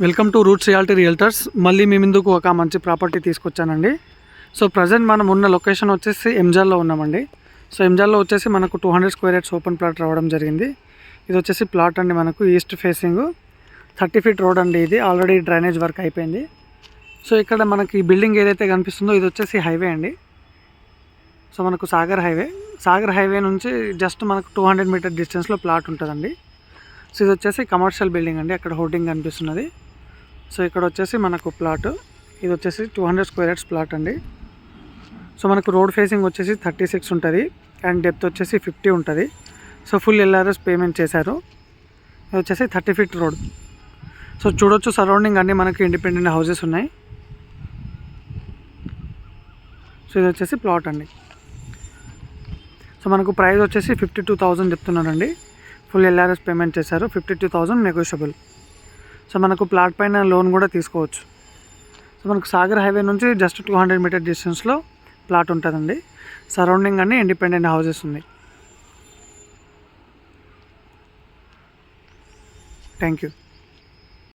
Welcome to roots reality realtors. మళ్ళీ మీ ముందుకు ఒక మంచి ప్రాపర్టీ తీసుకొచ్చానండి. సో ప్రజెంట్ మనం ఉన్న లొకేషన్ వచ్చేసి ఎంజాల్లో ఉన్నామండి. సో ఎంజాల్లో వచ్చేసి మనకు 200 స్క్వేర్ యార్డ్స్ ఓపెన్ ప్లాట్ రావడం జరిగింది. ఇది వచ్చేసి ప్లాట్ అండి, మనకు ఈస్ట్ ఫేసింగ్ 30 ఫీట్ రోడ్ అండి. ఇది ఆల్రెడీ డ్రైనేజ్ వర్క్ అయిపోయింది. సో ఇక్కడ మనకి ఈ బిల్డింగ్ ఏదైతే కనిపిస్తుందో ఇది వచ్చేసి హైవే అండి. సో మనకు సాగర్ హైవే నుంచి జస్ట్ మనకు 200 మీటర్ డిస్టెన్స్లో ప్లాట్ ఉంటుందండి. సో ఇది వచ్చేసి కమర్షియల్ బిల్డింగ్ అండి, అక్కడ హోర్డింగ్ కనిపిస్తున్నది. సో ఇక్కడ వచ్చేసి మనకు ప్లాట్, ఇది వచ్చేసి 200 స్క్వేర్ యార్డ్స్ ప్లాట్ అండి. సో మనకు రోడ్ ఫేసింగ్ వచ్చేసి 36 ఉంటుంది అండ్ డెప్త్ వచ్చేసి 50 ఉంటుంది. సో ఫుల్ ఎల్ఆర్ఎస్ పేమెంట్ చేశారు. ఇది వచ్చేసి 30 ఫీట్ రోడ్. సో చూడొచ్చు సరౌండింగ్ అన్నీ మనకి ఇండిపెండెంట్ హౌసెస్ ఉన్నాయి. సో ఇది వచ్చేసి ప్లాట్ అండి. సో మనకు ప్రైస్ వచ్చేసి 52,000 చెప్తున్నారండి. ఫుల్ ఎల్ఆర్ఎస్ పేమెంట్ చేశారు. 52,000 నెగోషియబుల్. సో మనకు ప్లాట్ పైన లోన్ కూడా తీసుకోవచ్చు. సో మనకు సాగర్ హైవే నుంచి జస్ట్ 200 మీటర్ డిస్టెన్స్లో ప్లాట్ ఉంటుందండి. సరౌండింగ్ అన్నీ ఇండిపెండెంట్ హౌసెస్ ఉన్నాయి. Thank you.